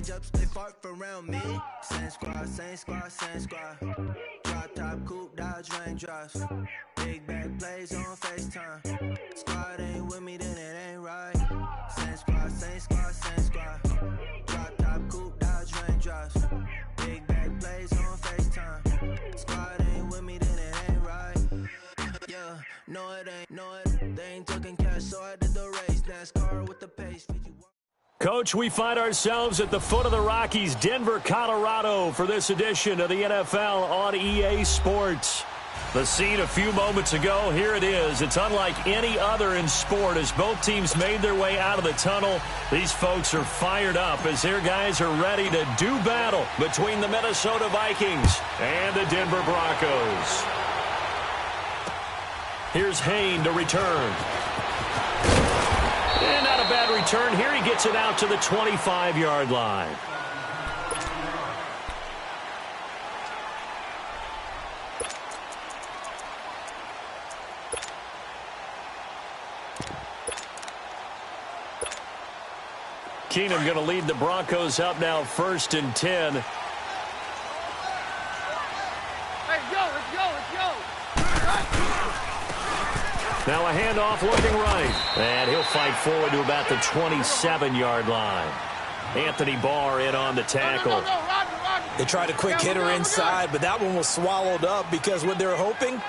change ups, they fart around me. Same squad, same squad, same squad. Drop top, coupe, Dodge raindrops. Big back plays on FaceTime. Squad ain't with me, then it ain't right. Same squad, same squad, same squad. Drop top, coupe, Dodge raindrops. Big back plays on FaceTime. Squad ain't with me, then it ain't right. Yeah, no it ain't, no it. They ain't talking cash, so I did the race. NASCAR with the pace. Coach, we find ourselves at the foot of the Rockies, Denver, Colorado, for this edition of the NFL on EA Sports. The scene a few moments ago, here it is. It's unlike any other in sport as both teams made their way out of the tunnel. These folks are fired up as their guys are ready to do battle between the Minnesota Vikings and the Denver Broncos. Here's Hayne to return. And not a bad return here. He gets it out to the 25-yard line. Keenum going to lead the Broncos up now 1st and 10. Let's go. Now a handoff looking right. And he'll fight forward to about the 27-yard line. Anthony Barr in on the tackle. They tried a quick hitter inside, but that one was swallowed up because what they're hoping,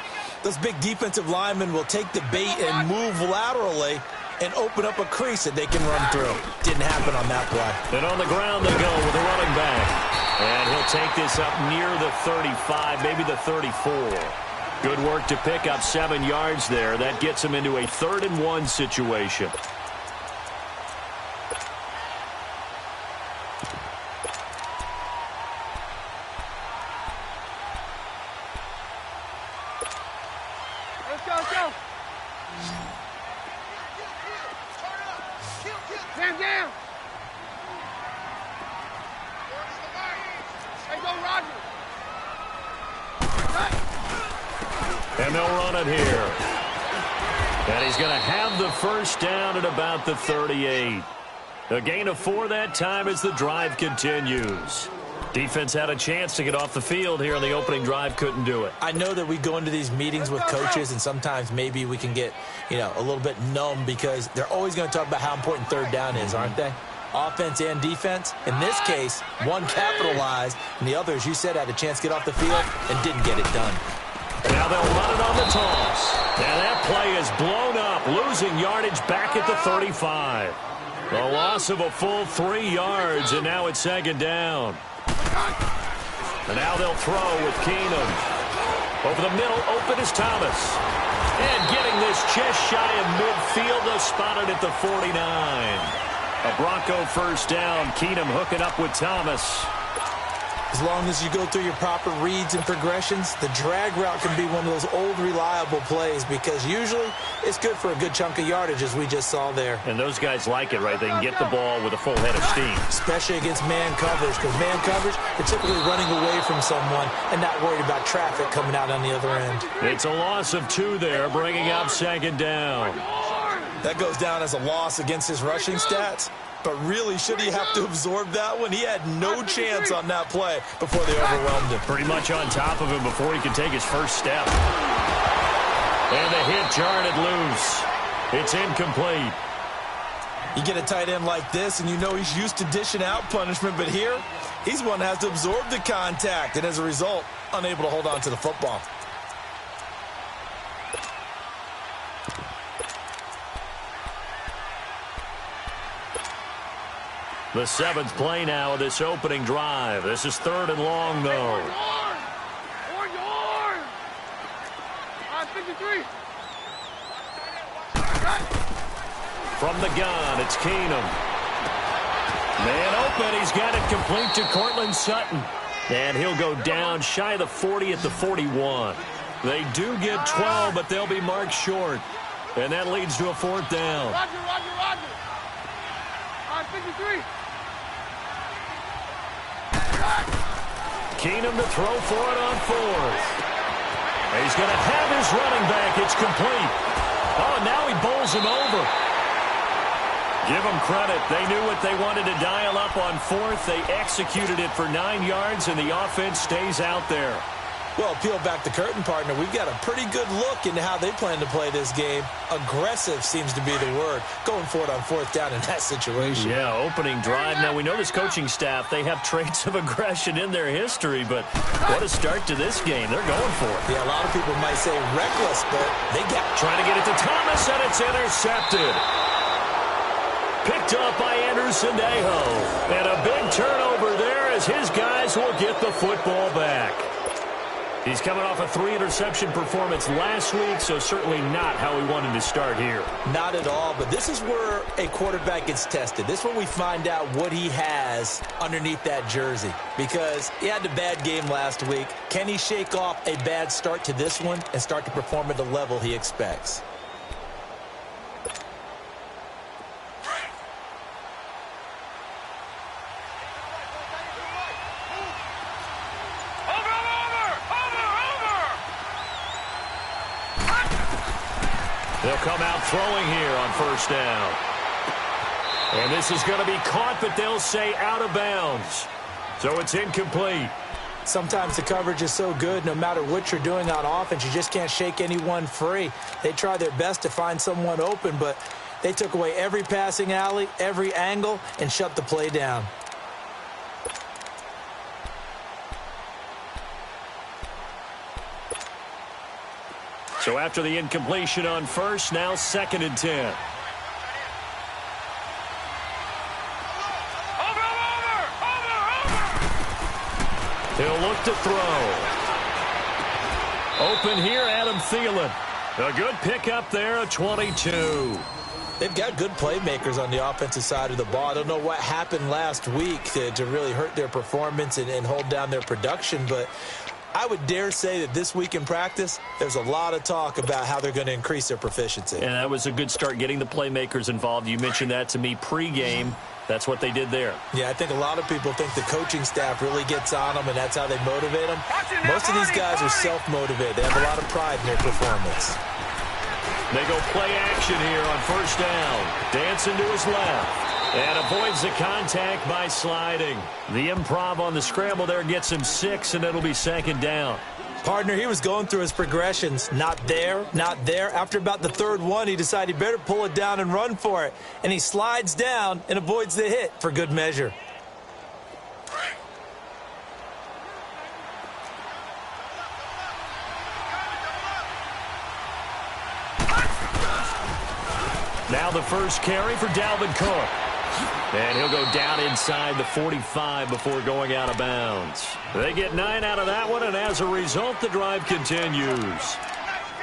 those big defensive linemen will take the bait and move laterally and open up a crease that they can run through. Didn't happen on that play. And on the ground they go with a running back. And he'll take this up near the 35, maybe the 34. Good work to pick up 7 yards there. That gets him into a 3rd and 1 situation. Let's go. Stand down. Hey, go, Roger. And they'll run it here. And he's going to have the first down at about the 38. A gain of 4 that time as the drive continues. Defense had a chance to get off the field here on the opening drive, couldn't do it. I know that we go into these meetings with coaches, and sometimes maybe we can get, a little bit numb because they're always going to talk about how important 3rd down is, aren't they? Offense and defense. In this case, one capitalized, and the other, as you said, had a chance to get off the field and didn't get it done. Now they'll run it on the toss. And that play is blown up, losing yardage back at the 35. A loss of a full 3 yards, and now it's 2nd down. And now they'll throw with Keenum. Over the middle, open is Thomas. And getting this just shy of midfield, they'll spot it at the 49. A Bronco first down. Keenum hooking up with Thomas. As long as you go through your proper reads and progressions, the drag route can be one of those old reliable plays because usually it's good for a good chunk of yardage as we just saw there. And those guys like it, right? They can get the ball with a full head of steam. Especially against man coverage because man coverage, they're typically running away from someone and not worried about traffic coming out on the other end. It's a loss of 2 there, bringing up 2nd down. That goes down as a loss against his rushing stats. But really, should he have to absorb that one? He had no chance on that play before they overwhelmed him. Pretty much on top of him before he could take his first step. And the hit jarred it loose. It's incomplete. You get a tight end like this, and you know he's used to dishing out punishment. But here, he's one that has to absorb the contact, and as a result, unable to hold on to the football. The 7th play now of this opening drive. This is 3rd and long, though. From the gun, it's Keenum. Man open, he's got it complete to Cortland Sutton. And he'll go down shy of the 40 at the 41. They do get 12, but they'll be marked short. And that leads to a 4th down. Roger. 53. Keenum to throw for it on 4th. He's going to have his running back. It's complete. Oh, now he bowls him over. Give them credit. They knew what they wanted to dial up on fourth. They executed it for 9 yards, and the offense stays out there. Well, peel back the curtain, partner. We've got a pretty good look into how they plan to play this game. Aggressive seems to be the word. Going for it on fourth down in that situation. Yeah, opening drive. Now, we know this coaching staff, they have traits of aggression in their history, but what a start to this game. They're going for it. Yeah, a lot of people might say reckless, but they got trying to get it to Thomas, and it's intercepted. Picked up by Anderson Aho. And a big turnover there as his guys will get the football back. He's coming off a 3-interception performance last week, so certainly not how he wanted to start here. Not at all, but this is where a quarterback gets tested. This is where we find out what he has underneath that jersey, because he had a bad game last week. Can he shake off a bad start to this one and start to perform at the level he expects? They'll come out throwing here on first down. And this is going to be caught, but they'll say out of bounds. So it's incomplete. Sometimes the coverage is so good, no matter what you're doing on offense, you just can't shake anyone free. They try their best to find someone open, but they took away every passing alley, every angle, and shut the play down. So after the incompletion on first, now 2nd and 10. He'll look to throw. Open here, Adam Thielen. A good pickup there, a 22. They've got good playmakers on the offensive side of the ball. I don't know what happened last week to really hurt their performance and hold down their production, but I would dare say that this week in practice, there's a lot of talk about how they're going to increase their proficiency. And that was a good start, getting the playmakers involved. You mentioned that to me pregame. That's what they did there. Yeah, I think a lot of people think the coaching staff really gets on them, and that's how they motivate them. Most of these guys are self-motivated. They have a lot of pride in their performance. They go play action here on first down. Dancing to his left. And avoids the contact by sliding. The improv on the scramble there gets him 6, and it'll be 2nd down. Partner, he was going through his progressions. Not there, not there. After about the 3rd one, he decided he better pull it down and run for it. And he slides down and avoids the hit for good measure. Now the first carry for Dalvin Cook. And he'll go down inside the 45 before going out of bounds. They get 9 out of that one, and as a result, the drive continues.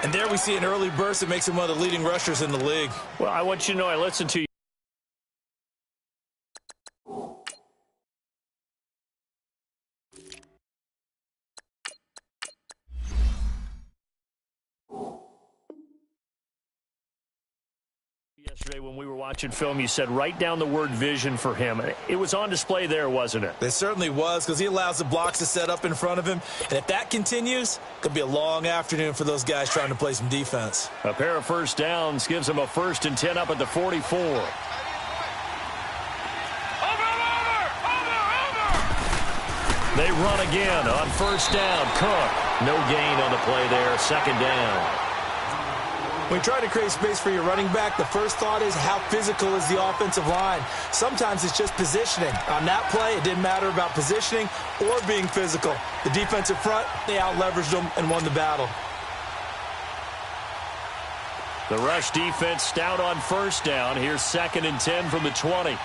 And there we see an early burst that makes him one of the leading rushers in the league. Well, I want you to know I listened to you yesterday when we were watching film. You said write down the word vision for him. It was on display there, wasn't it? It certainly was, because he allows the blocks to set up in front of him. And if that continues, it could be a long afternoon for those guys trying to play some defense. A pair of first downs gives him a 1st and 10 up at the 44. They run again on first down. Cook, no gain on the play there, 2nd down. When you try to create space for your running back, the first thought is how physical is the offensive line. Sometimes it's just positioning. On that play, it didn't matter about positioning or being physical. The defensive front, they out-leveraged them and won the battle. The rush defense stout on first down. Here's 2nd and 10 from the 20.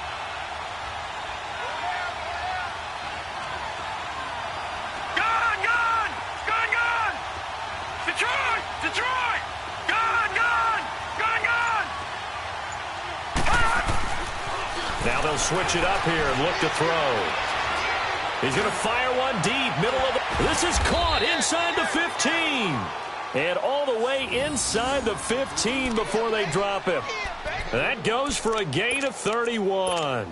Now they'll switch it up here and look to throw. He's going to fire one deep, middle of the... This is caught inside the 15. And all the way inside the 15 before they drop him. That goes for a gain of 31.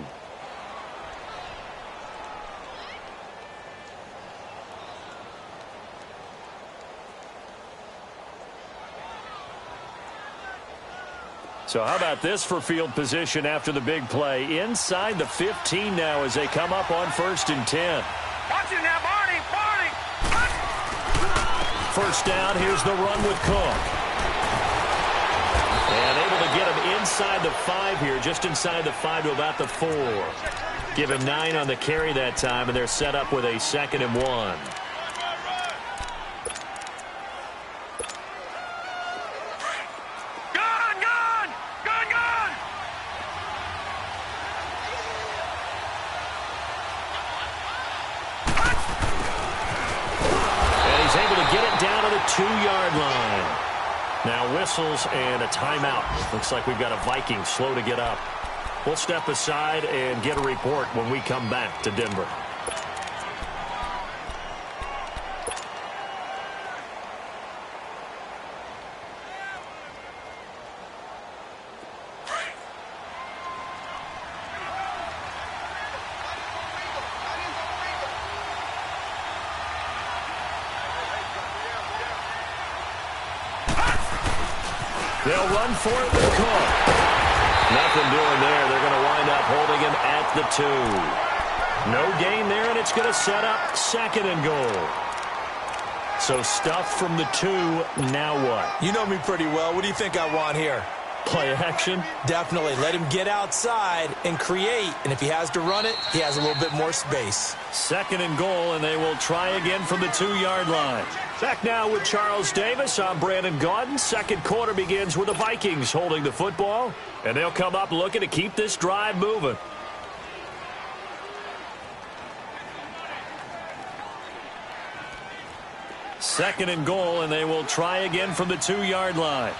So how about this for field position after the big play? Inside the 15 now as they come up on 1st and 10. Watch it now, Barney! Barney! First down, here's the run with Cook. And able to get him inside the 5 here, just inside the 5 to about the 4. Give him 9 on the carry that time, and they're set up with a 2nd and 1. Down to the 2-yard line. Now whistles and a timeout. Looks like we've got a Viking slow to get up. We'll step aside and get a report when we come back to Denver. They'll run for it with Cook. Nothing doing there. They're going to wind up holding him at the 2. No gain there, and it's going to set up 2nd and goal. So stuff from the 2. Now what? You know me pretty well. What do you think I want here? Play action? Definitely. Let him get outside and create. And if he has to run it, he has a little bit more space. 2nd and goal, and they will try again from the 2-yard line. Back now with Charles Davis. I'm Brandon Gaudin. Second quarter begins with the Vikings holding the football. And they'll come up looking to keep this drive moving. Second and goal, and they will try again from the 2-yard line.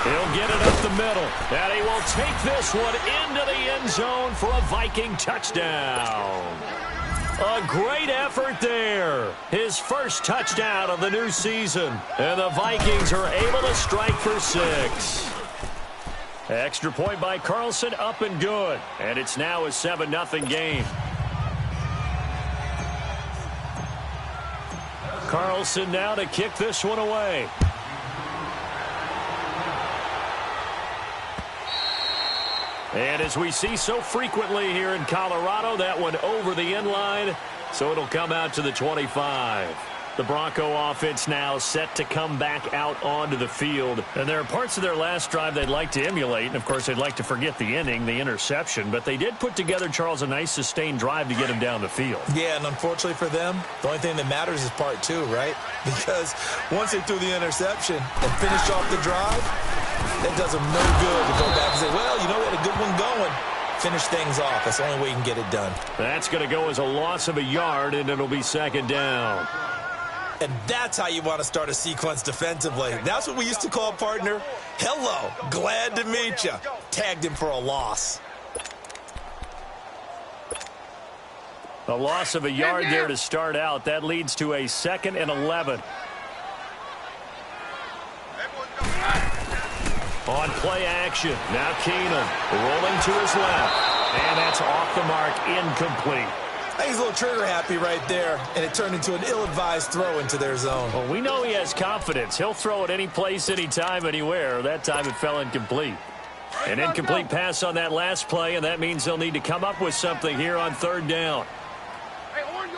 He'll get it up the middle, and he will take this one into the end zone for a Viking touchdown. A great effort there. His first touchdown of the new season, and the Vikings are able to strike for 6. Extra point by Carlson, up and good, and it's now a 7-0 game. Carlson now to kick this one away. And as we see so frequently here in Colorado, that one over the end line, so it'll come out to the 25. The Bronco offense now set to come back out onto the field. And there are parts of their last drive they'd like to emulate. And, of course, they'd like to forget the inning, the interception. But they did put together, Charles, a nice sustained drive to get him down the field. Yeah, and unfortunately for them, the only thing that matters is part 2, right? Because once they threw the interception and finished off the drive, that does them no good to go back and say, well, you know, we had a good one going. Finish things off. That's the only way you can get it done. That's going to go as a loss of a yard, and it'll be 2nd down. And that's how you want to start a sequence defensively. That's what we used to call, partner, hello, glad to meet you. Tagged him for a loss. A loss of a yard there to start out. That leads to a 2nd and 11. On play action. Now Keenum rolling to his left. And that's off the mark, incomplete. I think he's a little trigger happy right there, and it turned into an ill-advised throw into their zone. Well, we know he has confidence. He'll throw it any place, anytime, anywhere. That time it fell incomplete. An incomplete pass on that last play, and that means they'll need to come up with something here on 3rd down. Hey, orange!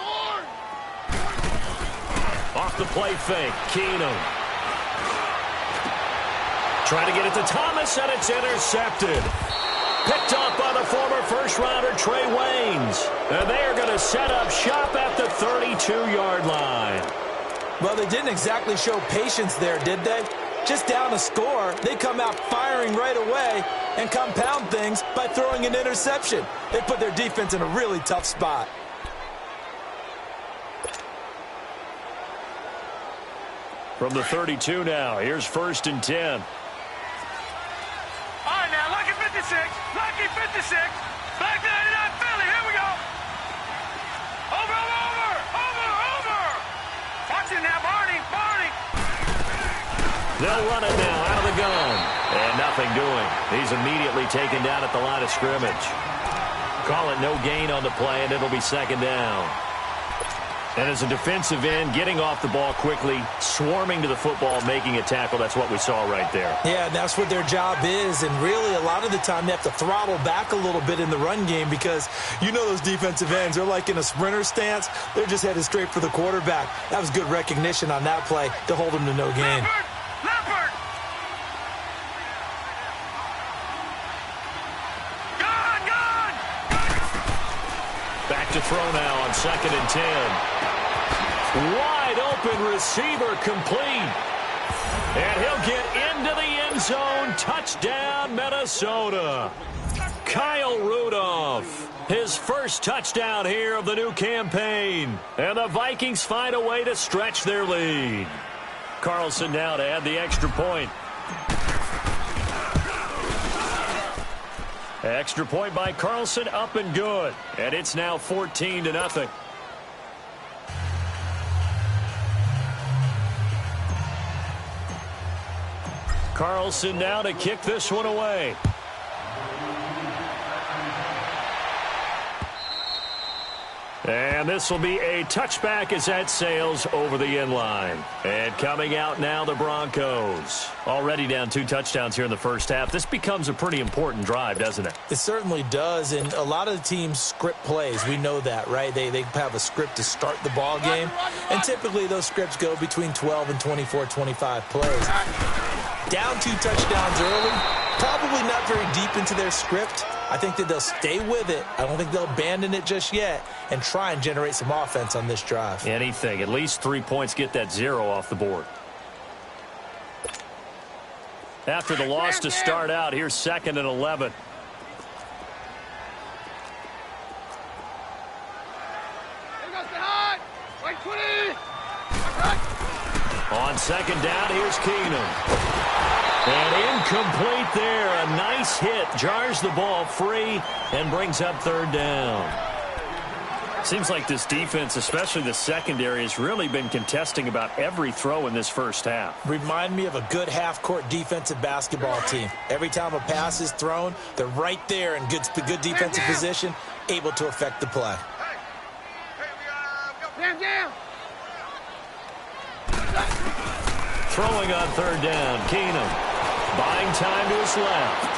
Off the play fake, Keenum. Trying to get it to Thomas, and it's intercepted. Picked up by the former first-rounder Trey Waynes. And they are going to set up shop at the 32-yard line. Well, they didn't exactly show patience there, did they? Just down a score, they come out firing right away and compound things by throwing an interception. They put their defense in a really tough spot. From the 32 now, here's 1st and 10. All right, now, lucky 56. Lucky 56. Back to 89 Philly. Here we go. Over. Watch it now, Barney. They'll run it now out of the gun. And nothing doing. He's immediately taken down at the line of scrimmage. Call it no gain on the play, and it'll be 2nd down. And as a defensive end, getting off the ball quickly, swarming to the football, making a tackle, that's what we saw right there. Yeah, and that's what their job is. And really, a lot of the time, they have to throttle back a little bit in the run game because you know those defensive ends, they're like in a sprinter stance. They're just headed straight for the quarterback. That was good recognition on that play to hold them to no gain. Leopard! Gone! Back to throw now on 2nd and 10. Wide open receiver complete. And he'll get into the end zone. Touchdown, Minnesota. Kyle Rudolph, his first touchdown here of the new campaign. And the Vikings find a way to stretch their lead. Carlson now to add the extra point. Extra point by Carlson, up and good. And it's now 14-0. Carlson now to kick this one away. And this will be a touchback as that sails over the end line. And coming out now, the Broncos. Already down 2 touchdowns here in the first half. This becomes a pretty important drive, doesn't it? It certainly does, and a lot of the teams script plays. We know that, right? They have a script to start the ball game, and typically those scripts go between 12 and 24, 25 plays. Down 2 touchdowns early, probably not very deep into their script. I think that they'll stay with it. I don't think they'll abandon it just yet and try and generate some offense on this drive. Anything. At least 3 points, get that 0 off the board. After the loss to start out, here's 2nd and 11. On 2nd down, here's Keenum. And incomplete there. A nice hit. Jars the ball free and brings up 3rd down. Seems like this defense, especially the secondary, has really been contesting about every throw in this first half. Remind me of a good half-court defensive basketball team. Every time a pass is thrown, they're right there in good defensive position, able to affect the play. Throwing on 3rd down, Keenum. Buying time to his left.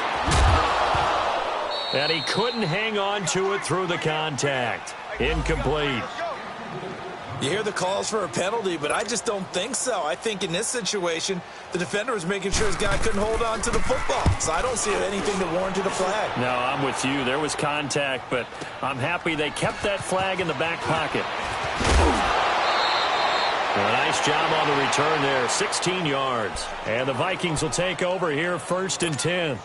And he couldn't hang on to it through the contact. Incomplete. You hear the calls for a penalty, but I just don't think so. I think in this situation, the defender was making sure his guy couldn't hold on to the football. So I don't see anything that warranted a flag. No, I'm with you. There was contact, but I'm happy they kept that flag in the back pocket. A nice job on the return there, 16 yards. And the Vikings will take over here, 1st and 10.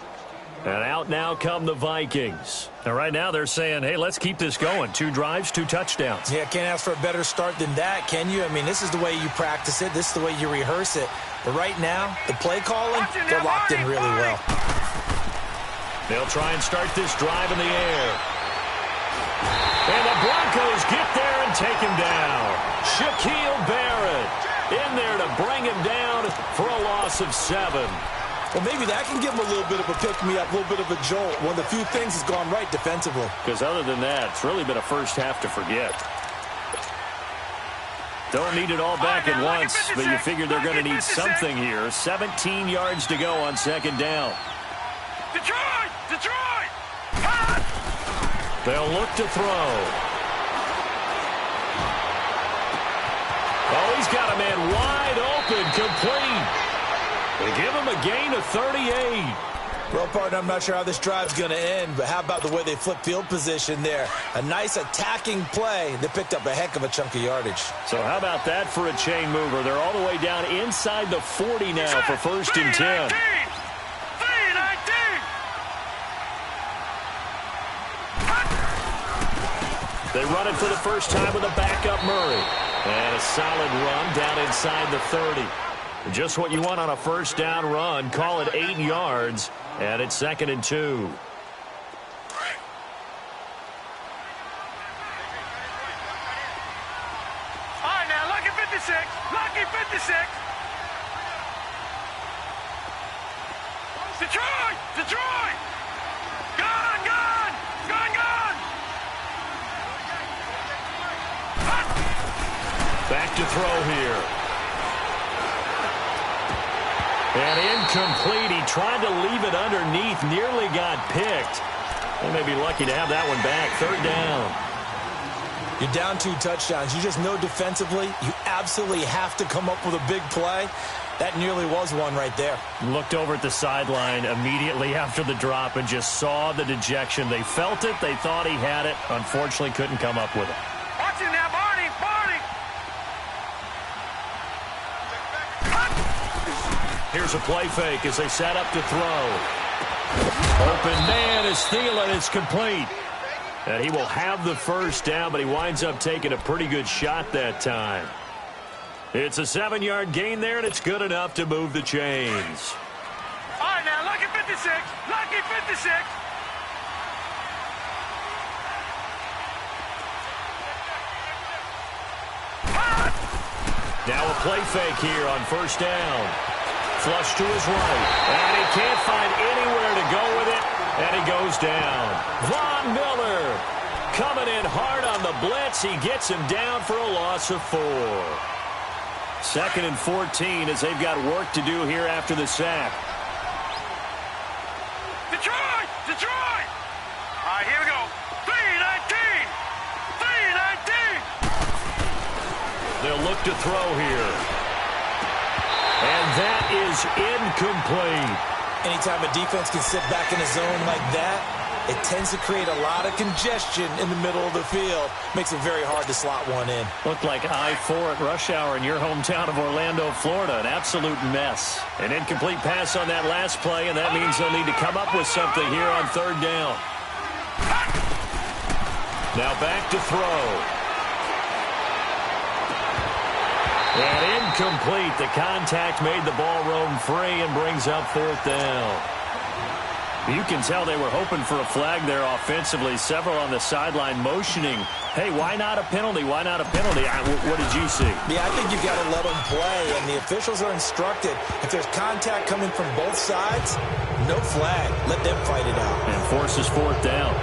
And out now come the Vikings. And right now they're saying, hey, let's keep this going. 2 drives, 2 touchdowns. Yeah, can't ask for a better start than that, can you? I mean, this is the way you practice it. This is the way you rehearse it. But right now, the play calling, they're locked in really well. They'll try and start this drive in the air. And the Broncos get there and take him down. Shaquille Barrett in there to bring him down for a loss of 7. Well, maybe that can give him a little bit of a pick-me-up, a little bit of a jolt. One of the few things has gone right defensively. Because other than that, it's really been a first half to forget. Don't need it all back at once, but you figure they're going to need something here. 17 yards to go on 2nd down. Detroit! They'll look to throw. Oh, he's got a man wide open, complete. They give him a gain of 38. Well, partner, I'm not sure how this drive's going to end, but how about the way they flip field position there? A nice attacking play. They picked up a heck of a chunk of yardage. So how about that for a chain mover? They're all the way down inside the 40 now for 1st and 10. They run it for the first time with a backup Murray. And a solid run down inside the 30. Just what you want on a first down run. Call it 8 yards. And it's 2nd and 2. All right, now, lucky 56. Lucky 56. Detroit! Gone! to throw here. And incomplete. He tried to leave it underneath. Nearly got picked. They may be lucky to have that one back. Third down. You're down 2 touchdowns. You just know defensively you absolutely have to come up with a big play. That nearly was one right there. Looked over at the sideline immediately after the drop and just saw the dejection. They felt it. They thought he had it. Unfortunately, couldn't come up with it. Watch it now, Barney! Barney! Here's a play fake as they set up to throw. Open man is Thielen. It's complete. And he will have the first down, but he winds up taking a pretty good shot that time. It's a 7-yard gain there, and it's good enough to move the chains. All right, now, lucky 56. Lucky 56. Now a play fake here on first down. Flush to his right, and he can't find anywhere to go with it, and he goes down. Von Miller coming in hard on the blitz. He gets him down for a loss of 4. 2nd and 14 as they've got work to do here after the sack. Detroit! Detroit! All right, here we go. 3-19! 3-19! They'll look to throw here. And that is incomplete. Anytime a defense can sit back in a zone like that, it tends to create a lot of congestion in the middle of the field. Makes it very hard to slot one in. Looked like I-4 at rush hour in your hometown of Orlando, Florida. An absolute mess. An incomplete pass on that last play, and that means they'll need to come up with something here on third down. Now back to throw. And incomplete. The contact made the ball roam free and brings up fourth down. You can tell they were hoping for a flag there offensively. Several on the sideline motioning, hey, why not a penalty? Why not a penalty? What did you see? Yeah, I think you've got to let them play, and the officials are instructed. If there's contact coming from both sides, no flag. Let them fight it out. And forces fourth down.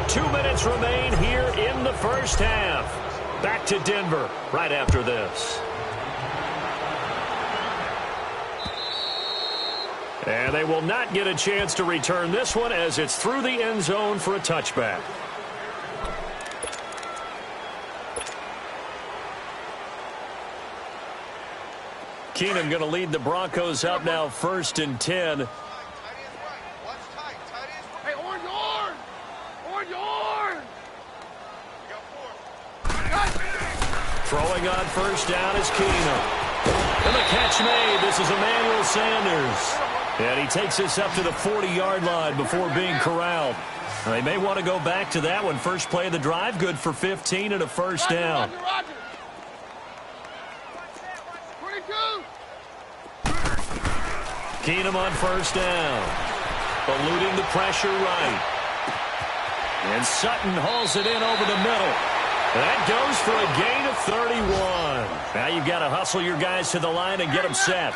2 minutes remain here in the first half. Back to Denver right after this. And they will not get a chance to return this one as it's through the end zone for a touchback. Keenum going to lead the Broncos up now 1st and 10. Hey, orange, orange! Orange, orange! Throwing on first down is Keenum. And the catch made. This is Emmanuel Sanders. And he takes this up to the 40-yard line before being corralled. They may want to go back to that one. First play of the drive, good for 15 and a first down. Roger. 22. Keenum on first down. Eluding the pressure right. And Sutton hauls it in over the middle. That goes for a gain of 31. Now you've got to hustle your guys to the line and get them set.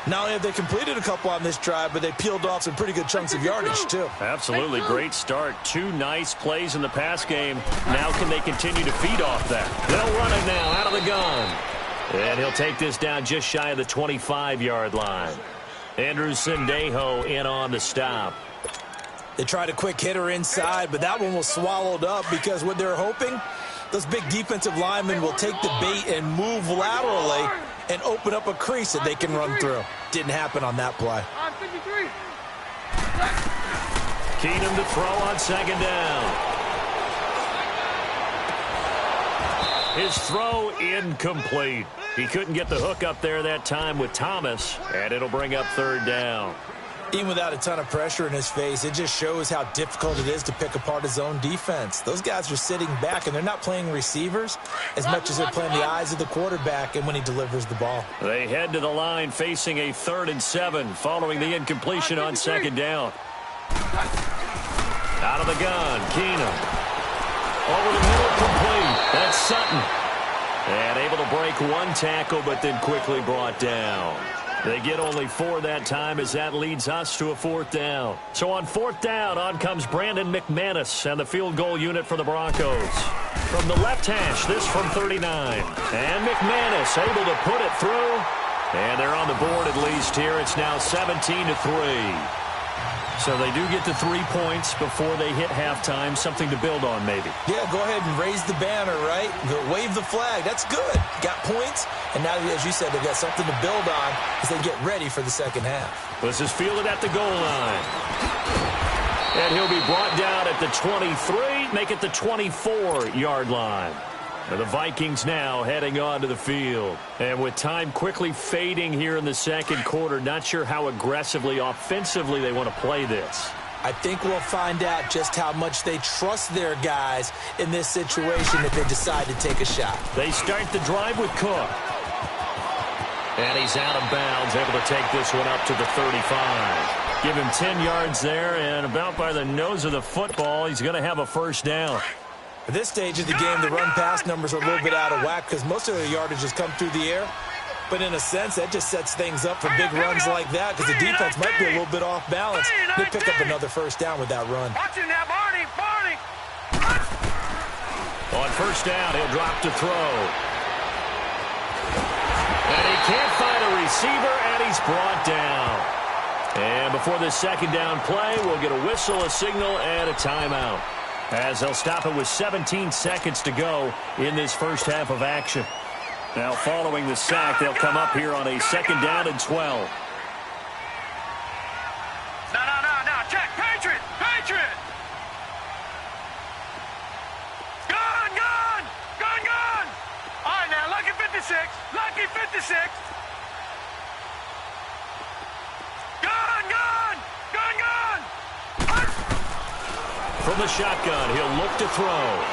Not only have they completed a couple on this drive, but they peeled off some pretty good chunks of yardage, too. Absolutely great start. 2 nice plays in the pass game. Now can they continue to feed off that? They'll run it now out of the gun. And he'll take this down just shy of the 25-yard line. Andrew Sendejo in on the stop. They tried a quick hitter inside, but that one was swallowed up because what they're hoping, those big defensive linemen will take the bait and move laterally and open up a crease that they can run through. Didn't happen on that play. Keenum to throw on second down. His throw incomplete. He couldn't get the hook up there that time with Thomas, and it'll bring up third down. Even without a ton of pressure in his face, it just shows how difficult it is to pick apart his own defense. Those guys are sitting back, and they're not playing receivers as much as they're playing the eyes of the quarterback and when he delivers the ball. They head to the line facing a 3rd and 7 following the incompletion on second down. Out of the gun, Keenum. Over the middle, complete. That's Sutton. And able to break one tackle, but then quickly brought down. They get only 4 that time as that leads us to a 4th down. So on 4th down, on comes Brandon McManus and the field goal unit for the Broncos. From the left hash, this from 39. And McManus able to put it through. And they're on the board at least here. It's now 17-3. So they do get to 3 points before they hit halftime. Something to build on, maybe. Yeah, go ahead and raise the banner, right? Wave the flag. That's good. Got points, and now, as you said, they've got something to build on as they get ready for the second half. This is fielded at the goal line. And he'll be brought down at the 23, make it the 24-yard line. The Vikings now heading onto the field. And with time quickly fading here in the second quarter, not sure how aggressively, offensively they want to play this. I think we'll find out just how much they trust their guys in this situation if they decide to take a shot. They start the drive with Cook. And he's out of bounds, able to take this one up to the 35. Give him 10 yards there, and about by the nose of the football, he's going to have a first down. At this stage of the game, the run-pass numbers are a little bit out of whack because most of their yardage has come through the air. But in a sense, that just sets things up for big runs like that because the defense might be a little bit off balance. They pick up another first down with that run. Watching that, Barney. On first down, he'll drop to throw. And he can't find a receiver, and he's brought down. And before this second down play, we'll get a whistle, a signal, and a timeout, as they'll stop it with 17 seconds to go in this first half of action. Now, following the sack, they'll come up here on a second down and 12. No. Check. Patriot. Gun. All right, now, lucky 56. Gun. From the shotgun, he'll look to throw.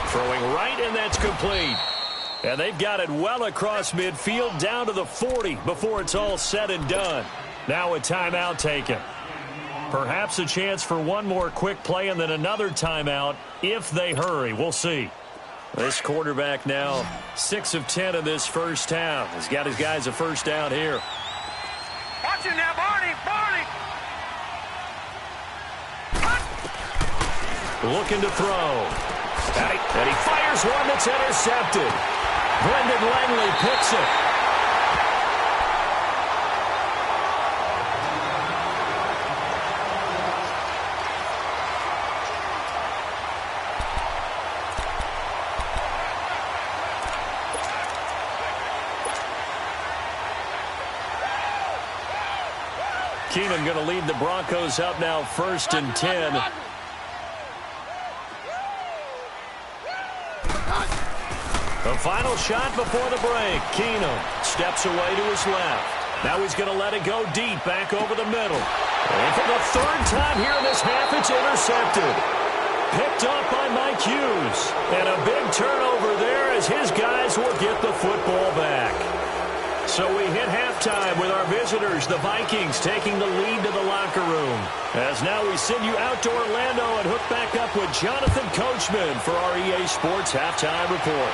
Throwing right, and that's complete. And they've got it well across midfield, down to the 40 before it's all said and done. Now a timeout taken. Perhaps a chance for one more quick play and then another timeout if they hurry. We'll see. This quarterback now 6 of 10 in this first half. He's got his guys a first down here. Watching now, Barney. Looking to throw. And he fires one that's intercepted. Brendan Langley picks it. Keenum going to lead the Broncos up now 1st and 10. The final shot before the break. Keenum steps away to his left. Now he's going to let it go deep, back over the middle. And for the 3rd time here in this half, it's intercepted. Picked up by Mike Hughes. And a big turnover there as his guys will get the football back. So we hit halftime with our visitors, the Vikings, taking the lead to the locker room. As now we send you out to Orlando and hook back up with Jonathan Coachman for our EA Sports Halftime Report.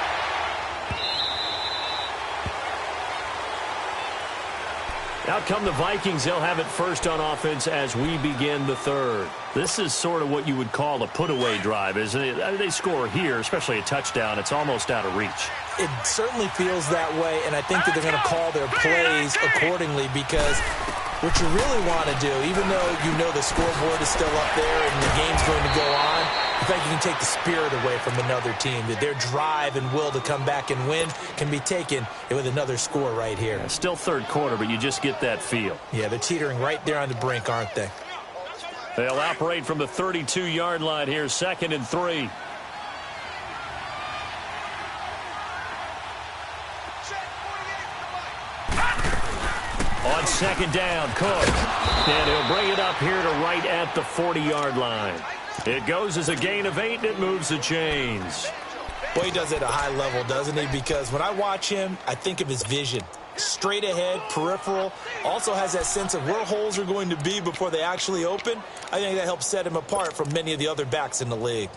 Out come the Vikings. They'll have it first on offense as we begin the 3rd. This is sort of what you would call a put-away drive, isn't it? They score here, especially a touchdown. It's almost out of reach. It certainly feels that way, and I think that they're going to call their plays accordingly because what you really want to do, even though you know the scoreboard is still up there and the game's going to go on, in fact, you can take the spirit away from another team, that their drive and will to come back and win can be taken with another score right here. Yeah, still 3rd quarter, but you just get that feel. Yeah, they're teetering right there on the brink, aren't they? They'll operate from the 32-yard line here, 2nd and 3. On 2nd down, Cook. And he'll bring it up here to right at the 40-yard line. It goes as a gain of 8, and it moves the chains. Well, he does it at a high level, doesn't he? Because when I watch him, I think of his vision. Straight ahead, peripheral, also has that sense of where holes are going to be before they actually open. I think that helps set him apart from many of the other backs in the league.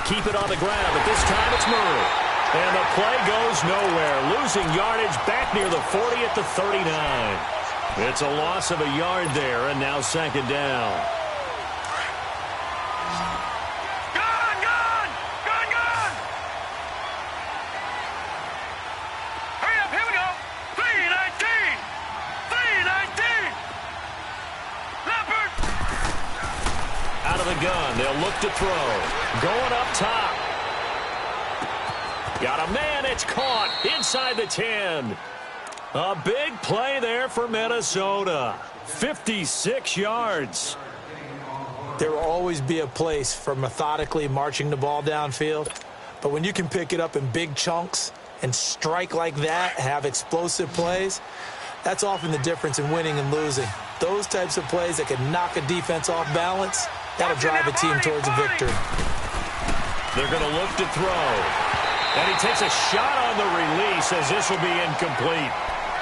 keep it on the ground, but this time it's Murray. And the play goes nowhere, losing yardage back near the 40 at the 39. It's a loss of a yard there, and now second down. Hurry up, here we go. 319. 319. Leopard. Out of the gun, they'll look to throw. Going up top. Got a man, it's caught inside the 10. A big play there for Minnesota. 56 yards. There will always be a place for methodically marching the ball downfield. But when you can pick it up in big chunks and strike like that, have explosive plays, that's often the difference in winning and losing. Those types of plays that can knock a defense off balance, that'll drive a team towards a victory. They're going to look to throw. And he takes a shot on the release as this will be incomplete.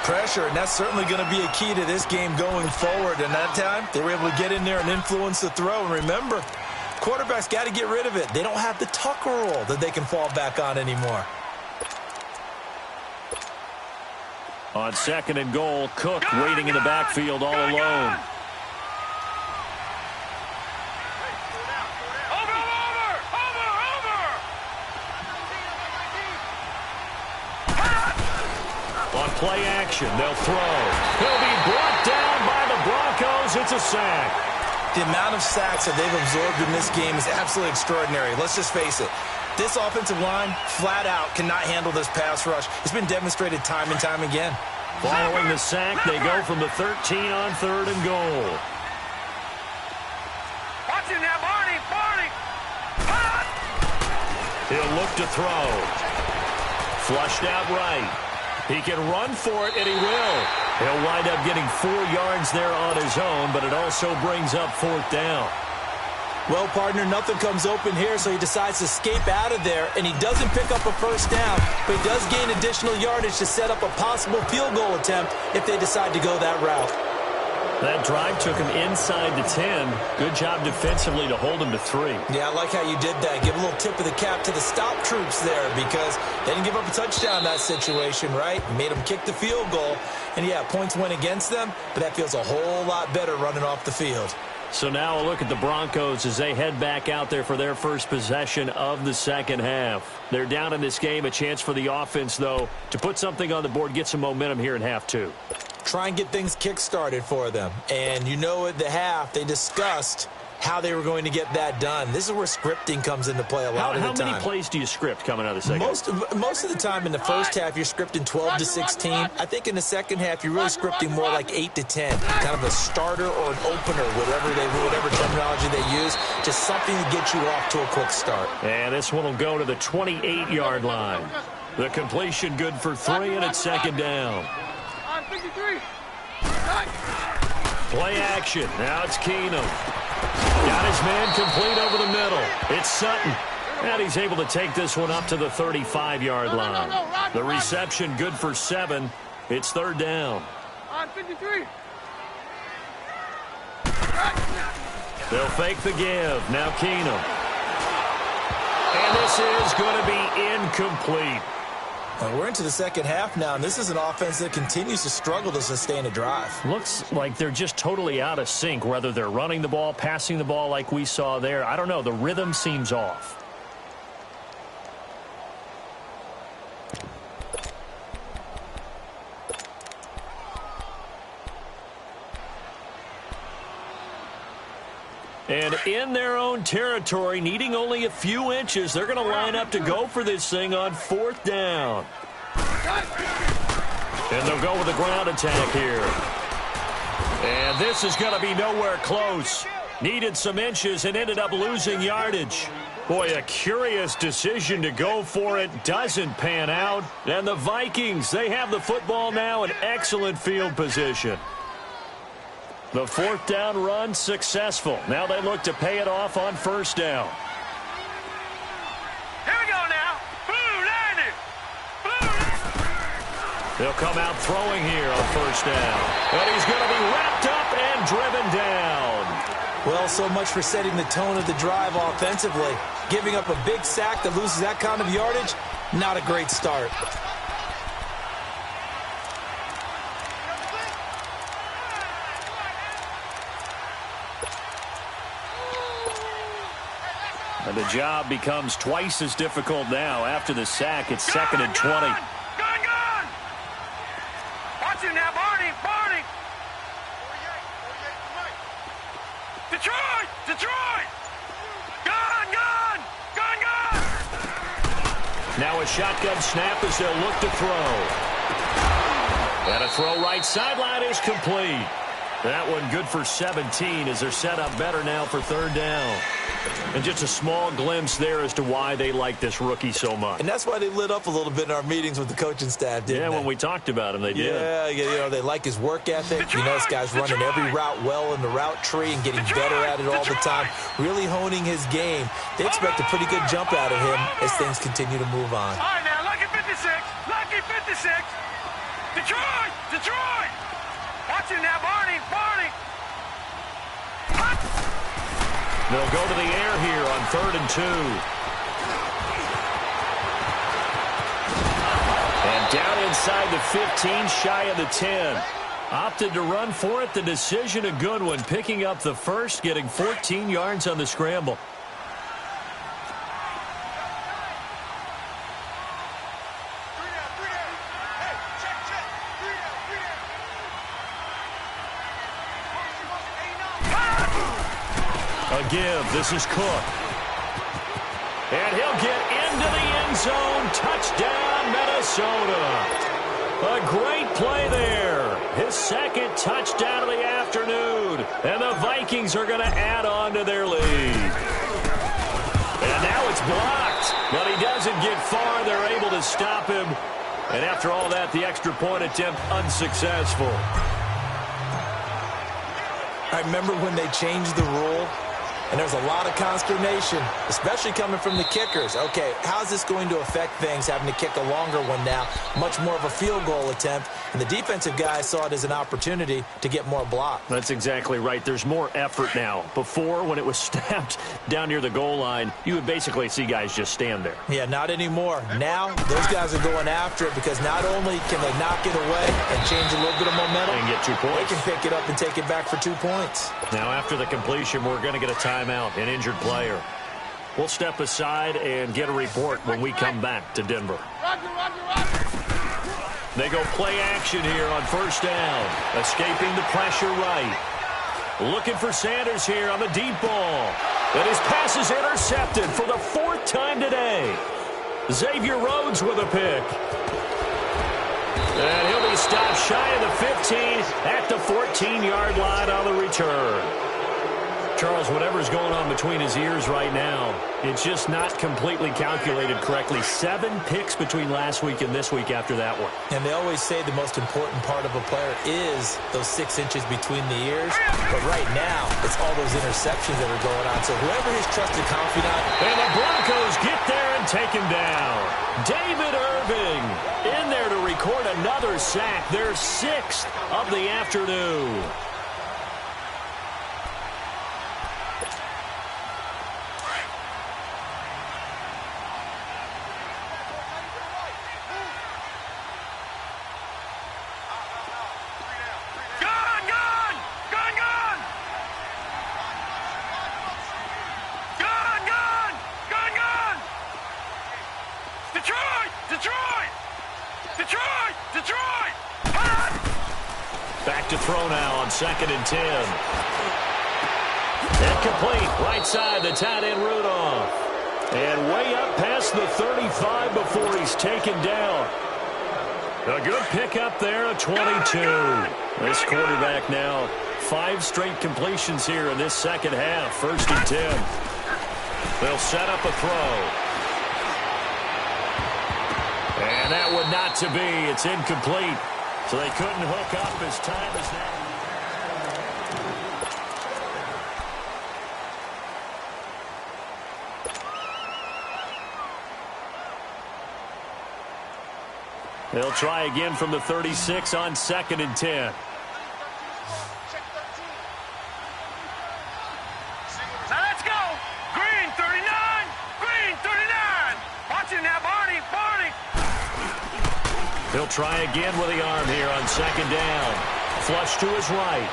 Pressure, and that's certainly going to be a key to this game going forward. And that time, they were able to get in there and influence the throw. And remember, quarterbacks got to get rid of it. They don't have the tuck roll that they can fall back on anymore. On second and goal, Cook waiting in the backfield all alone. On play action, they'll throw. He'll be brought down by the Broncos. It's a sack. The amount of sacks that they've absorbed in this game is absolutely extraordinary. Let's just face it. This offensive line, flat out, cannot handle this pass rush. It's been demonstrated time and time again. Following the sack, they go from the 13 on third and goal. Watch it now, Barney. He'll look to throw. Flushed out right. He can run for it, and he will. He'll wind up getting 4 yards there on his own, but it also brings up fourth down. Well, partner, nothing comes open here, so he decides to escape out of there, and he doesn't pick up a first down, but he does gain additional yardage to set up a possible field goal attempt if they decide to go that route. That drive took him inside the 10. Good job defensively to hold him to 3. Yeah, I like how you did that. Give a little tip of the cap to the stop troops there because they didn't give up a touchdown in that situation, right? Made them kick the field goal. And, yeah, points went against them, but that feels a whole lot better running off the field. So now a look at the Broncos as they head back out there for their first possession of the second half. They're down in this game. A chance for the offense, though, to put something on the board, get some momentum here in half 2. Try and get things kick-started for them. And you know at the half, they discussed how they were going to get that done. This is where scripting comes into play a lot of the time. How many plays do you script coming out of the second? Most of the time in the first half, you're scripting 12 to 16. I think in the second half, you're really scripting more like 8 to 10. Kind of a starter or an opener, whatever terminology they use. Just something to get you off to a quick start. And this one will go to the 28-yard line. The completion good for 3, and it's second down. 53. Play action. Now it's Keenum. Got his man complete over the middle. It's Sutton. And he's able to take this one up to the 35-yard line. The reception good for 7. It's third down. On 53. They'll fake the give. Now Keenum. And this is going to be incomplete. We're into the second half now, and this is an offense that continues to struggle to sustain a drive. Looks like they're just totally out of sync, whether they're running the ball, passing the ball like we saw there. I don't know. The rhythm seems off. And in their own territory, needing only a few inches, they're going to line up to go for this thing on fourth down. And they'll go with a ground attack here. And this is going to be nowhere close. Needed some inches and ended up losing yardage. Boy, a curious decision to go for it. Doesn't pan out. And the Vikings, they have the football now in excellent field position. The fourth down run successful. Now they look to pay it off on first down. Here we go now. Blue 90. They'll come out throwing here on first down. And he's going to be wrapped up and driven down. Well, so much for setting the tone of the drive offensively. Giving up a big sack that loses that kind of yardage, not a great start. And the job becomes twice as difficult now. After the sack, it's 2nd and 20. Gone! Watch him now, Barney! Detroit! Gone! Now a shotgun snap as they'll look to throw. And a throw right sideline is complete. That one good for 17 as they're set up better now for 3rd down. And just a small glimpse there as to why they like this rookie so much. And that's why they lit up a little bit in our meetings with the coaching staff, didn't they? Yeah, when we talked about him, they did. Yeah, you know, they like his work ethic. You know, this guy's running every route well in the route tree and getting better at it all the time, really honing his game. They expect a pretty good jump out of him as things continue to move on. All right, now, lucky 56! Detroit! Watch him now, Barney! They'll go to the air here on 3rd and 2. And down inside the 15, shy of the 10. Opted to run for it. The decision a good one. Picking up the first, getting 14 yards on the scramble. Give. This is Cook. And he'll get into the end zone. Touchdown, Minnesota. A great play there. His 2nd touchdown of the afternoon. And the Vikings are going to add on to their lead. And now it's blocked. But he doesn't get far. They're able to stop him. And after all that, the extra point attempt unsuccessful. I remember when they changed the rule. And there's a lot of consternation, especially coming from the kickers. Okay, how's this going to affect things, having to kick a longer one now, much more of a field goal attempt? And the defensive guys saw it as an opportunity to get more block. That's exactly right. There's more effort now. Before, when it was snapped down near the goal line, you would basically see guys just stand there. Yeah, not anymore. Now, those guys are going after it because not only can they knock it away and change a little bit of momentum, and get 2 points. They can pick it up and take it back for 2 points. Now, after the completion, we're going to get a timeout, an injured player. We'll step aside and get a report when we come back to Denver. They go play action here on 1st down. Escaping the pressure right. Looking for Sanders here on the deep ball. And his pass is intercepted for the 4th time today. Xavier Rhodes with a pick. And he'll be stopped shy of the 15 at the 14-yard line on the return. Charles, whatever's going on between his ears right now, it's just not completely calculated correctly. 7 picks between last week and this week after that one. And they always say the most important part of a player is those 6 inches between the ears. But right now, it's all those interceptions that are going on. So whoever his trusted confidant. And the Broncos get there and take him down. David Irving in there to record another sack. Their 6th of the afternoon. Detroit! Back to throw now on 2nd and 10. Incomplete. Right side, the tight end Rudolph. And way up past the 35 before he's taken down. A good pickup there, a 22. This quarterback now, 5 straight completions here in this second half. 1st and 10. They'll set up a throw. And that one not to be. It's incomplete. So they couldn't hook up as time is now. They'll try again from the 36 on 2nd and 10. He'll try again with the arm here on second down. Flush to his right.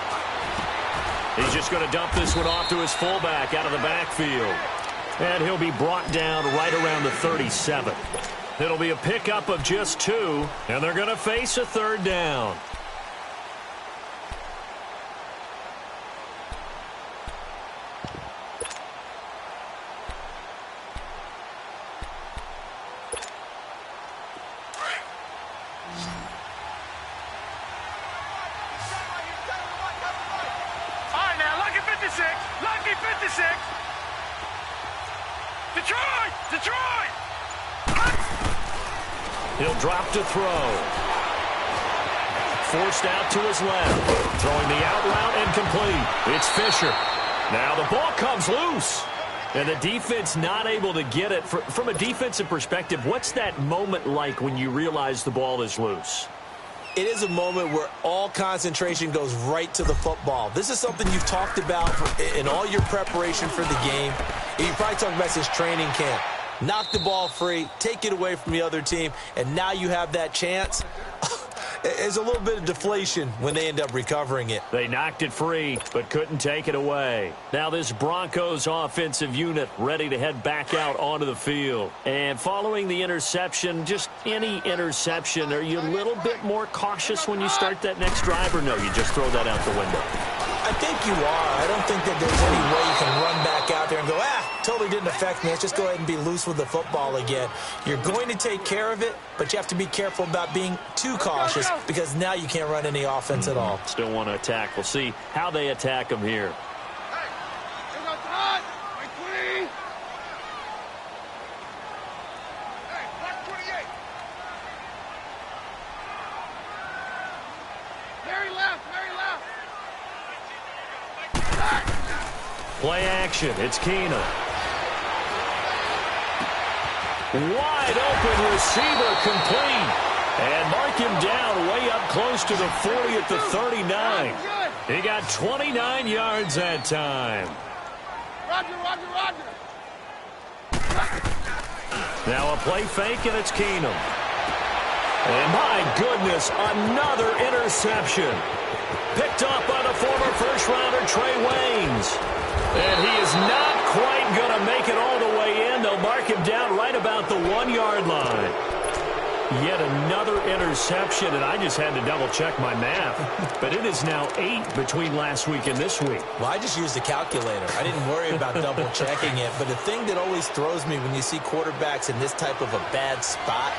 He's just going to dump this one off to his fullback out of the backfield. And he'll be brought down right around the 37. It'll be a pickup of just 2, and they're going to face a third down. Lucky 56. Detroit! He'll drop to throw. Forced out to his left. Throwing the out route incomplete. It's Fisher. Now the ball comes loose. And the defense not able to get it. From a defensive perspective, what's that moment like when you realize the ball is loose? It is a moment where all concentration goes right to the football. This is something you've talked about in all your preparation for the game. And you probably talked about since training camp. Knock the ball free, take it away from the other team, and now you have that chance. There's a little bit of deflation when they end up recovering it. They knocked it free, but couldn't take it away. Now this Broncos offensive unit ready to head back out onto the field. And following the interception, just any interception, are you a little bit more cautious when you start that next drive, or no, you just throw that out the window? I think you are. I don't think that there's any way you can run back out there and go, totally didn't affect me. Let's just go ahead and be loose with the football again. You're going to take care of it, but you have to be careful about being too cautious because now you can't run any offense at all. Still want to attack. We'll see how they attack them here. Play action. It's Keenum. Wide open receiver complete. And mark him down way up close to the 40 at the 39. He got 29 yards that time. Roger. Now a play fake, and it's Keenum. And my goodness, another interception. Picked up by the former first-rounder Trey Waynes. And he is not quite going to make it all the way in. They'll mark him down right about the 1-yard line. Yet another interception, and I just had to double-check my math. But it is now 8 between last week and this week. Well, I just used a calculator. I didn't worry about double-checking it. But the thing that always throws me when you see quarterbacks in this type of a bad spot,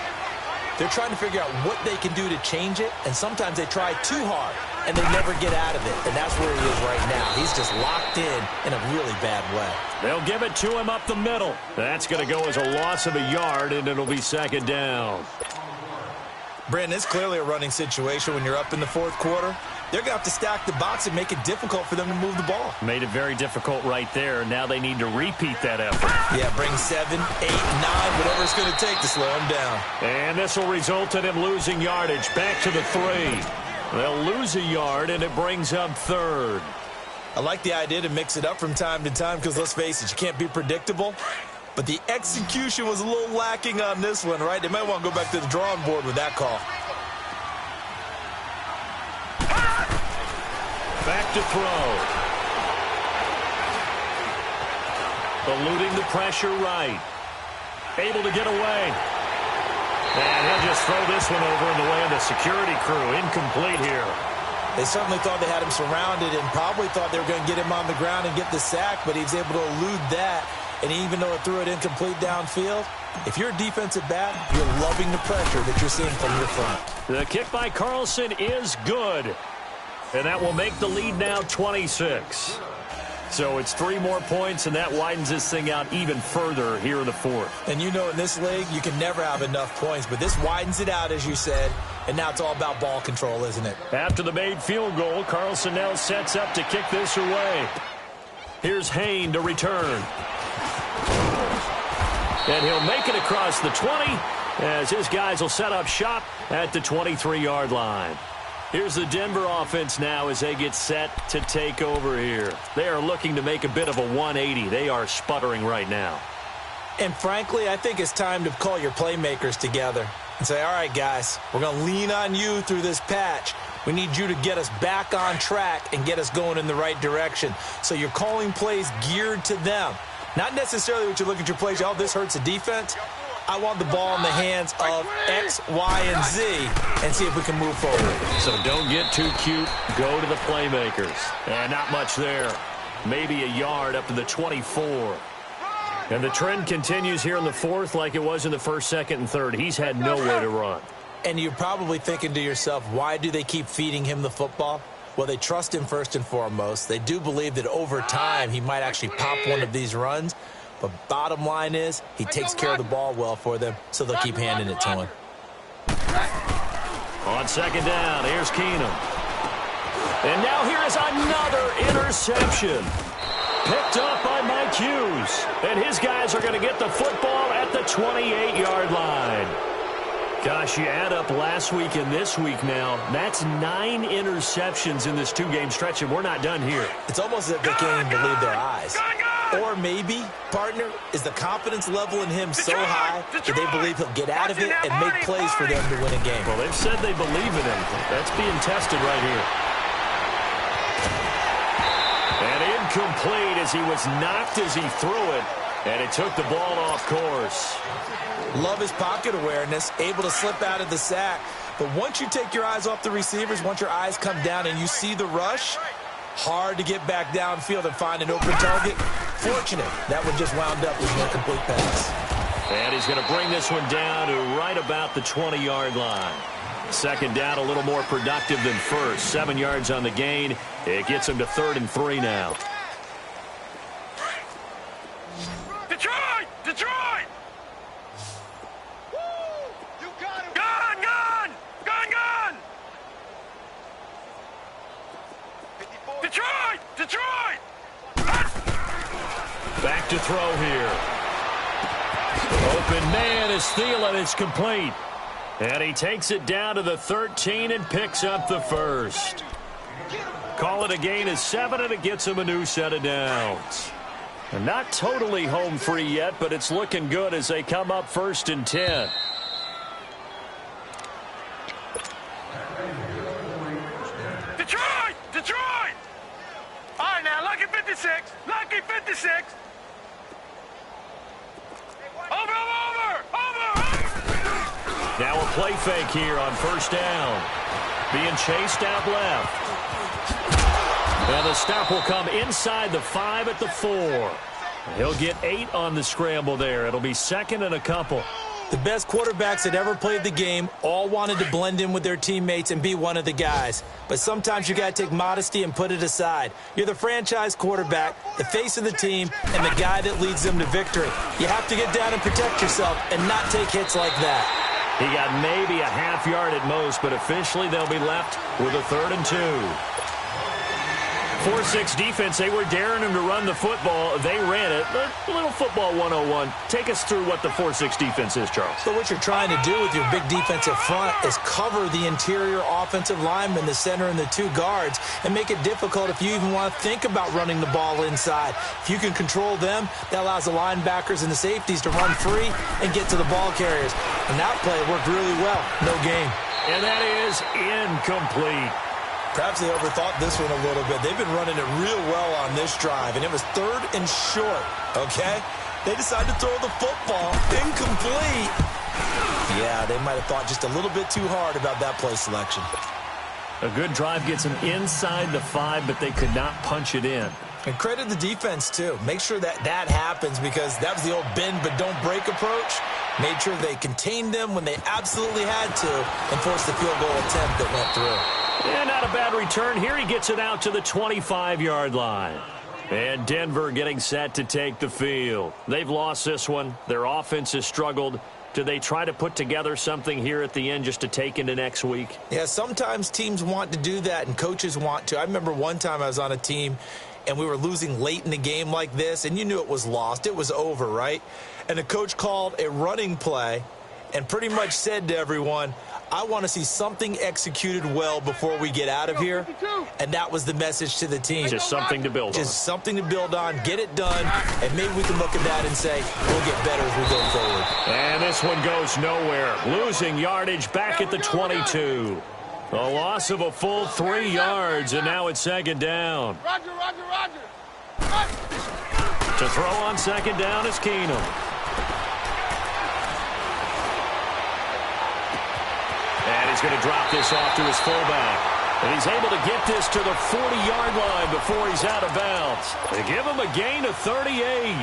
they're trying to figure out what they can do to change it, and sometimes they try too hard, and they never get out of it. And that's where he is right now. He's just locked in a really bad way. They'll give it to him up the middle. That's going to go as a loss of a yard, and it'll be second down. Brandon, it's clearly a running situation when you're up in the fourth quarter. They're going to have to stack the box and make it difficult for them to move the ball. Made it very difficult right there. Now they need to repeat that effort. Yeah, bring 7, 8, 9, whatever it's going to take to slow him down. And this will result in him losing yardage back to the 3. They'll lose a yard, and it brings up third. I like the idea to mix it up from time to time because, let's face it, you can't be predictable. But the execution was a little lacking on this one, right? They might want to go back to the drawing board with that call. Back to throw. Eluding the pressure right. Able to get away. And he'll just throw this one over in the way of the security crew. Incomplete here. They certainly thought they had him surrounded and probably thought they were going to get him on the ground and get the sack, but he was able to elude that. And even though it threw it incomplete downfield, if you're a defensive back, you're loving the pressure that you're seeing from your front. The kick by Carlson is good. And that will make the lead now 26. So it's 3 more points, and that widens this thing out even further here in the fourth. And you know in this league, you can never have enough points, but this widens it out, as you said, and now it's all about ball control, isn't it? After the made field goal, Carlson now sets up to kick this away. Here's Hain to return. And he'll make it across the 20 as his guys will set up shop at the 23-yard line. Here's the Denver offense now as they get set to take over here. They are looking to make a bit of a 180. They are sputtering right now. And frankly, I think it's time to call your playmakers together. and say, all right, guys, we're going to lean on you through this patch. We need you to get us back on track and get us going in the right direction. So you're calling plays geared to them. Not necessarily what you look at your plays, oh, this hurts the defense. I want the ball in the hands of X, Y, and Z and see if we can move forward. So don't get too cute. Go to the playmakers. And not much there. Maybe a yard up to the 24. And the trend continues here in the fourth like it was in the first, second, and third. He's had nowhere to run. And you're probably thinking to yourself, why do they keep feeding him the football? Well, they trust him first and foremost. They do believe that over time he might actually pop one of these runs. But bottom line is he takes care of the ball well for them, so they'll keep handing it to him. On second down, here's Keenum. And now here is another interception. Picked up by Mike Hughes. And his guys are going to get the football at the 28-yard line. Gosh, you add up last week and this week now, that's 9 interceptions in this 2-game stretch, and we're not done here. It's almost as if they can't even believe their eyes. Or maybe, partner, is the confidence level in him so high that they believe he'll get out of it and make plays for them to win a game. Well, they've said they believe in him. That's being tested right here. And incomplete as he was knocked as he threw it, and it took the ball off course. Love his pocket awareness, able to slip out of the sack. But once you take your eyes off the receivers, once your eyes come down and you see the rush, hard to get back downfield and find an open target. Fortunate, that one just wound up with an incomplete pass. And he's going to bring this one down to right about the 20-yard line. Second down, a little more productive than first. 7 yards on the gain. It gets him to 3rd and 3 now. Detroit! Detroit! Woo! You got him! Gun! Gun! Gun! Gun! Detroit! Detroit! Back to throw here. Open man is Thielen. It's complete. And he takes it down to the 13 and picks up the first. Call it a gain of 7, and it gets him a new set of downs. And not totally home free yet, but it's looking good as they come up 1st and 10. Detroit! Detroit! All right, now, lucky 56. Lucky 56. Over, over, over, over. Now a play fake here on 1st down. Being chased out left. And the stop will come inside the 5 at the 4. He'll get 8 on the scramble there. It'll be 2nd and a couple. The best quarterbacks that ever played the game all wanted to blend in with their teammates and be one of the guys. But sometimes you got to take modesty and put it aside. You're the franchise quarterback, the face of the team, and the guy that leads them to victory. You have to get down and protect yourself and not take hits like that. He got maybe a half yard at most, but officially they'll be left with a 3rd and 2. 4-6 defense, they were daring him to run the football. They ran it. A little football 101. Take us through what the 4-6 defense is, Charles. So what you're trying to do with your big defensive front is cover the interior offensive lineman, the center, and the 2 guards, and make it difficult if you even want to think about running the ball inside. If you can control them, that allows the linebackers and the safeties to run free and get to the ball carriers. And that play worked really well. No gain. And that is incomplete. Perhaps they overthought this one a little bit. They've been running it real well on this drive, and it was 3rd and short, okay? They decided to throw the football incomplete. Yeah, they might have thought just a little bit too hard about that play selection. A good drive gets them inside the 5, but they could not punch it in. And credit the defense, too. Make sure that that happens because that was the old bend but don't break approach. Made sure they contained them when they absolutely had to and forced the field goal attempt that went through. Yeah, not a bad return. Here he gets it out to the 25-yard line. And Denver getting set to take the field. They've lost this one. Their offense has struggled. Do they try to put together something here at the end just to take into next week? Yeah, sometimes teams want to do that and coaches want to. I remember one time I was on a team and we were losing late in the game like this, and you knew it was lost. It was over, right? And the coach called a running play and pretty much said to everyone, I want to see something executed well before we get out of here, and that was the message to the team. Just something to build on. Just something to build on, get it done, and maybe we can look at that and say, we'll get better as we go forward. And this one goes nowhere. Losing yardage back at the 22. A loss of a full 3 yards, and now it's second down. Roger. To throw on second down is Keenum. And he's going to drop this off to his fullback. And he's able to get this to the 40-yard line before he's out of bounds. They give him a gain of 38.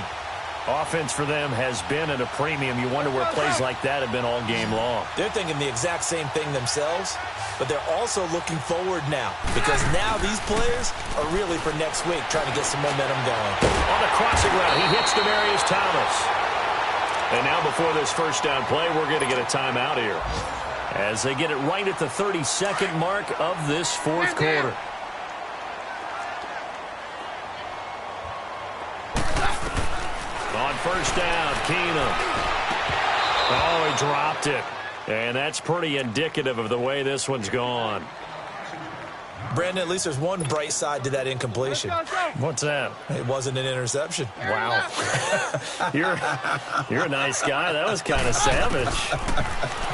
Offense for them has been at a premium. You wonder where plays like that have been all game long. They're thinking the exact same thing themselves, but they're also looking forward now because now these players are really for next week trying to get some momentum going. On the crossing route, he hits Demaryius Thomas. And now before this first down play, we're going to get a timeout here as they get it right at the 32nd mark of this fourth quarter. On first down, Keenum. Oh, he dropped it. And that's pretty indicative of the way this one's gone. Brandon, at least there's one bright side to that incompletion. What's that? It wasn't an interception. Wow. You're a nice guy. That was kind of savage.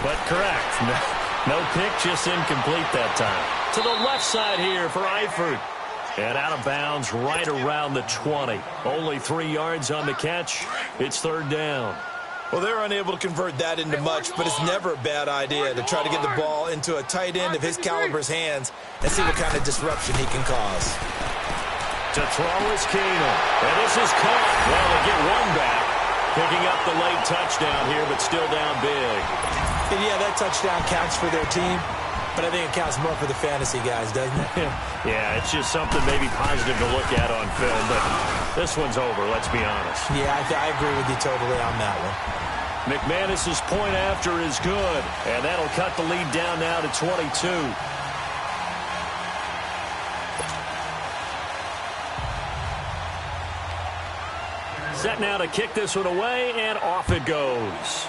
But correct. No pick, just incomplete that time. To the left side here for Eifert. And out of bounds right around the 20. Only 3 yards on the catch. It's third down. Well, they're unable to convert that into much, but it's never a bad idea to try to get the ball into a tight end of his caliber's hands and see what kind of disruption he can cause. To throw is Keenum. And this is caught. Well, they get one back. Picking up the late touchdown here, but still down big. And yeah, that touchdown counts for their team, but I think it counts more for the fantasy guys, doesn't it? Yeah, it's just something maybe positive to look at on film, but this one's over, let's be honest. Yeah, I agree with you totally on that one. McManus's point after is good, and that'll cut the lead down now to 22. Set now to kick this one away, and off it goes.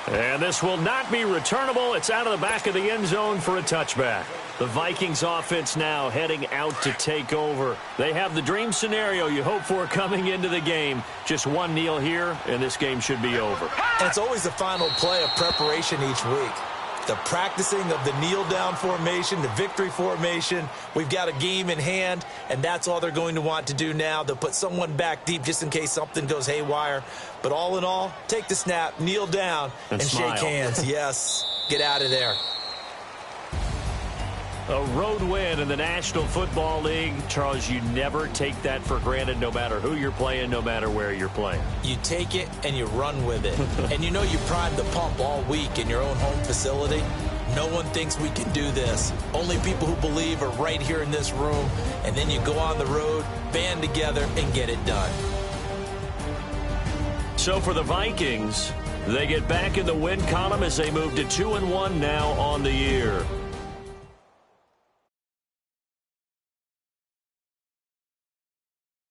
And this will not be returnable. It's out of the back of the end zone for a touchback. The Vikings offense now heading out to take over. They have the dream scenario you hope for coming into the game. Just one kneel here, and this game should be over. And it's always the final play of preparation each week. The practicing of the kneel-down formation, the victory formation. We've got a game in hand, and that's all they're going to want to do now. They'll put someone back deep just in case something goes haywire. But all in all, take the snap, kneel down, and shake hands. Yes, get out of there. A road win in the National Football League. Charles, you never take that for granted no matter who you're playing, no matter where you're playing. You take it and you run with it. And you know you primed the pump all week in your own home facility. No one thinks we can do this. Only people who believe are right here in this room. And then you go on the road, band together, and get it done. So for the Vikings, they get back in the win column as they move to 2-1 now on the year.